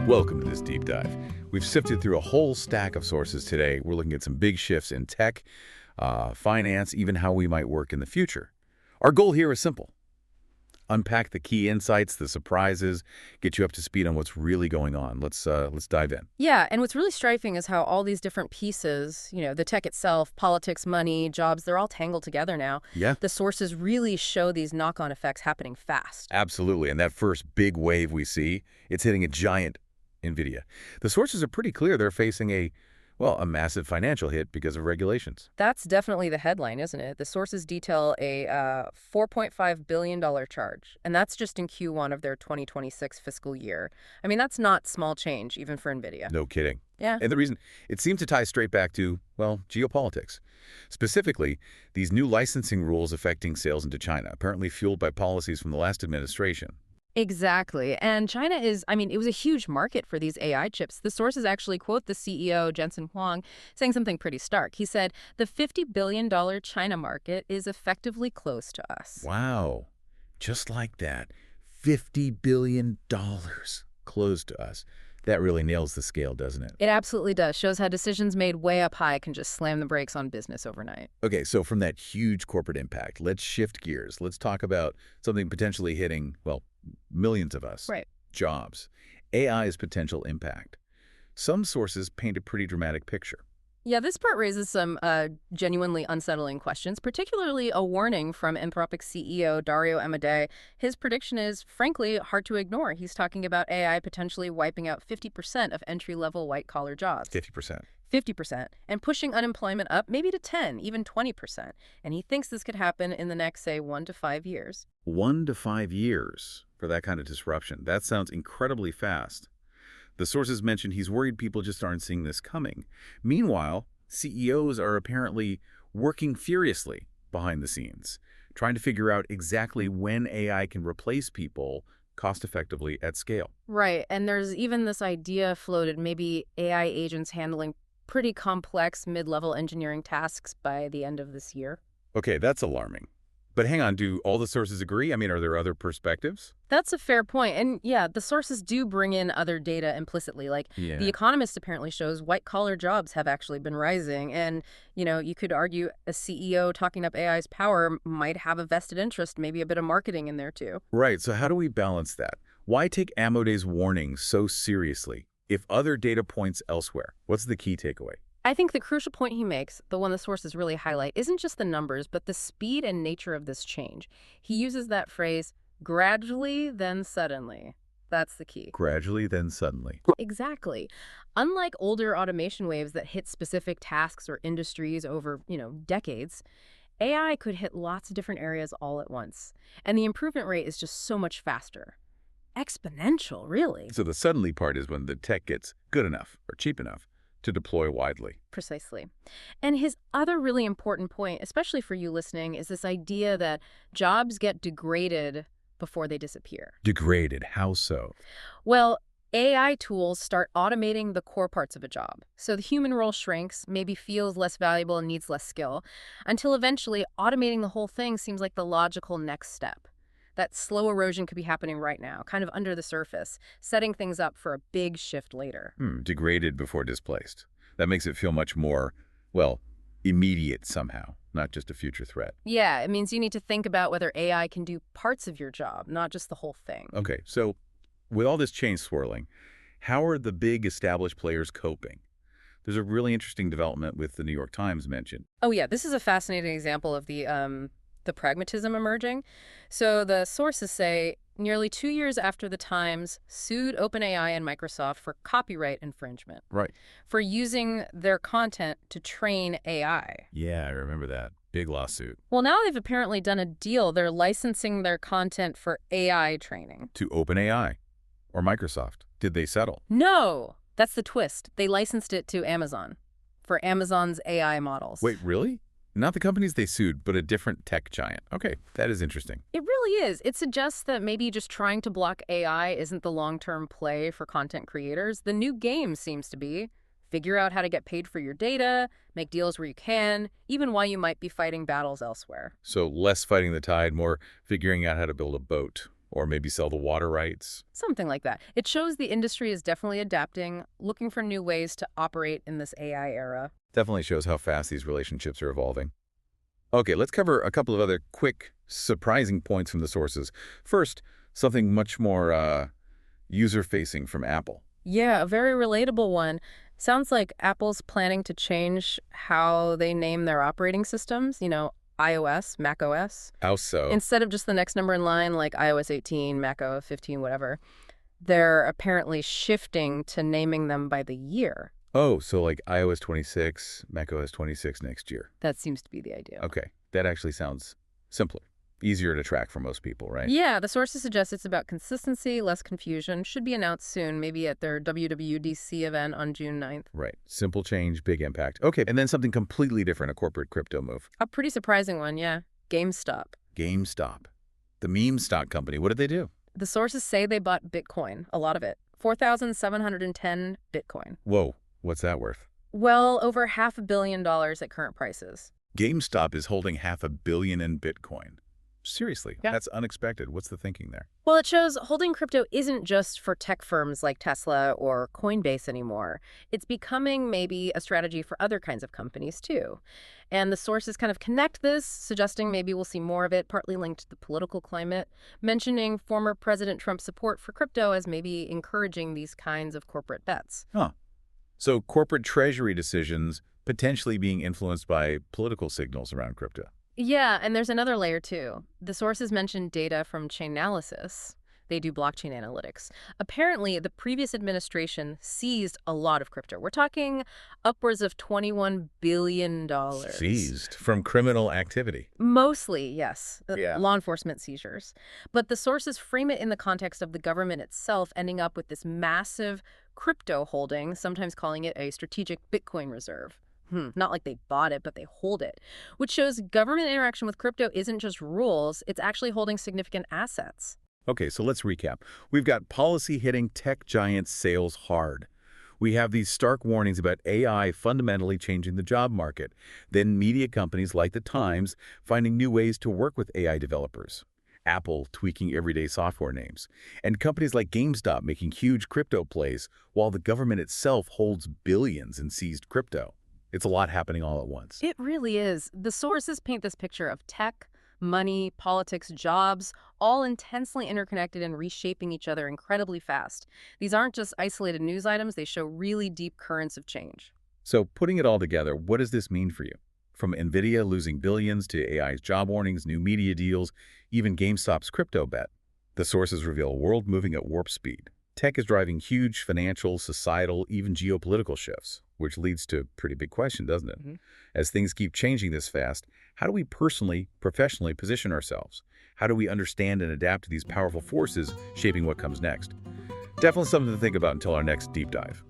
Welcome to this deep dive. We've sifted through a whole stack of sources today. We're looking at some big shifts in tech, finance, even how we might work in the future. Our goal here is simple. Unpack the key insights, the surprises, get you up to speed on what's really going on. Let's dive in. Yeah, and what's really striking is how all these different pieces, the tech itself, politics, money, jobs, they're all tangled together now. Yeah. The sources really show these knock-on effects happening fast. Absolutely. And that first big wave we see, it's hitting a giant NVIDIA. The sources are pretty clear. They're facing a massive financial hit because of regulations. That's definitely the headline, isn't it? The sources detail a $4.5 billion charge, and that's just in Q1 of their 2026 fiscal year. I mean, that's not small change, even for NVIDIA. No kidding. Yeah. And the reason, it seems to tie straight back to, geopolitics. Specifically, these new licensing rules affecting sales into China, apparently fueled by policies from the last administration. Exactly. And China it was a huge market for these AI chips. The sources actually quote the CEO, Jensen Huang, saying something pretty stark. He said, the $50 billion China market is effectively close to us. Wow. Just like that. $50 billion close to us. That really nails the scale, doesn't it? It absolutely does. Shows how decisions made way up high can just slam the brakes on business overnight. Okay, so from that huge corporate impact, let's shift gears. Let's talk about something potentially hitting, millions of us. Right. Jobs. AI's potential impact. Some sources paint a pretty dramatic picture. Yeah, this part raises some genuinely unsettling questions, particularly a warning from Anthropic CEO Dario Amodei. His prediction is, frankly, hard to ignore. He's talking about AI potentially wiping out 50% of entry-level white-collar jobs. 50%. 50%, and pushing unemployment up maybe to 10, even 20%. And he thinks this could happen in the next, say, 1 to 5 years. 1 to 5 years for that kind of disruption. That sounds incredibly fast. The sources mentioned he's worried people just aren't seeing this coming. Meanwhile, CEOs are apparently working furiously behind the scenes, trying to figure out exactly when AI can replace people cost-effectively at scale. Right, and there's even this idea floated, maybe AI agents handling pretty complex mid-level engineering tasks by the end of this year. Okay, that's alarming. But hang on, do all the sources agree? I mean, are there other perspectives? That's a fair point. And yeah, the sources do bring in other data implicitly. The Economist apparently shows white-collar jobs have actually been rising. And, you could argue a CEO talking up AI's power might have a vested interest, maybe a bit of marketing in there too. Right, so how do we balance that? Why take Amodei's warning so seriously if other data points elsewhere? What's the key takeaway? I think the crucial point he makes, the one the sources really highlight, isn't just the numbers, but the speed and nature of this change. He uses that phrase, gradually, then suddenly. That's the key. Gradually, then suddenly. Exactly. Unlike older automation waves that hit specific tasks or industries over, decades, AI could hit lots of different areas all at once. And the improvement rate is just so much faster. Exponential, really. So the suddenly part is when the tech gets good enough or cheap enough to deploy widely. Precisely. And his other really important point, especially for you listening, is this idea that jobs get degraded before they disappear. Degraded? How so? Well, AI tools start automating the core parts of a job. So the human role shrinks, maybe feels less valuable and needs less skill, until eventually automating the whole thing seems like the logical next step. That slow erosion could be happening right now, kind of under the surface, setting things up for a big shift later. Degraded before displaced. That makes it feel much more, immediate somehow, not just a future threat. Yeah, it means you need to think about whether AI can do parts of your job, not just the whole thing. Okay, so with all this change swirling, how are the big established players coping? There's a really interesting development with the New York Times mentioned. Oh yeah, this is a fascinating example of the pragmatism emerging. So the sources say nearly 2 years after the Times sued OpenAI and Microsoft for copyright infringement. Right. For using their content to train AI. Yeah, I remember that. Big lawsuit. Well, now they've apparently done a deal. They're licensing their content for AI training. To OpenAI or Microsoft. Did they settle? No, that's the twist. They licensed it to Amazon for Amazon's AI models. Wait, really? Not the companies they sued, but a different tech giant. Okay, that is interesting. It really is. It suggests that maybe just trying to block AI isn't the long-term play for content creators. The new game seems to be figure out how to get paid for your data, make deals where you can, even while you might be fighting battles elsewhere. So less fighting the tide, more figuring out how to build a boat or maybe sell the water rights. Something like that. It shows the industry is definitely adapting, looking for new ways to operate in this AI era. Definitely shows how fast these relationships are evolving. Okay, let's cover a couple of other quick, surprising points from the sources. First, something much more user-facing from Apple. Yeah, a very relatable one. Sounds like Apple's planning to change how they name their operating systems, iOS, macOS. How so? Instead of just the next number in line, like iOS 18, macOS 15, whatever, they're apparently shifting to naming them by the year. Oh, so like iOS 26, macOS 26 next year. That seems to be the idea. Okay, that actually sounds simpler. Easier to track for most people, right? Yeah, the sources suggest it's about consistency, less confusion. Should be announced soon, maybe at their WWDC event on June 9th. Right. Simple change, big impact. Okay, and then something completely different, a corporate crypto move. A pretty surprising one, yeah. GameStop. GameStop. The meme stock company. What did they do? The sources say they bought Bitcoin, a lot of it. 4,710 Bitcoin. Whoa, what's that worth? Well, over $500 million at current prices. GameStop is holding $500 million in Bitcoin. Seriously, Yeah. That's unexpected. What's the thinking there? Well, it shows holding crypto isn't just for tech firms like Tesla or Coinbase anymore. It's becoming maybe a strategy for other kinds of companies, too. And the sources kind of connect this, suggesting maybe we'll see more of it, partly linked to the political climate, mentioning former President Trump's support for crypto as maybe encouraging these kinds of corporate bets. Huh. So corporate treasury decisions potentially being influenced by political signals around crypto. Yeah, and there's another layer, too. The sources mentioned data from Chainalysis. They do blockchain analytics. Apparently, the previous administration seized a lot of crypto. We're talking upwards of $21 billion. Seized from criminal activity. Mostly, yes. Yeah. Law enforcement seizures. But the sources frame it in the context of the government itself ending up with this massive crypto holding, sometimes calling it a strategic Bitcoin reserve. Not like they bought it, but they hold it, which shows government interaction with crypto isn't just rules, it's actually holding significant assets. Okay, so let's recap. We've got policy hitting tech giants' sales hard. We have these stark warnings about AI fundamentally changing the job market. Then media companies like The Times finding new ways to work with AI developers. Apple tweaking everyday software names. And companies like GameStop making huge crypto plays while the government itself holds billions in seized crypto. It's a lot happening all at once. It really is. The sources paint this picture of tech, money, politics, jobs, all intensely interconnected and reshaping each other incredibly fast. These aren't just isolated news items, they show really deep currents of change. So putting it all together, what does this mean for you? From NVIDIA losing billions to AI's job warnings, new media deals, even GameStop's crypto bet. The sources reveal a world moving at warp speed. Tech is driving huge financial, societal, even geopolitical shifts, which leads to a pretty big question, doesn't it? As things keep changing this fast, how do we personally, professionally position ourselves? How do we understand and adapt to these powerful forces shaping what comes next? Definitely something to think about until our next deep dive.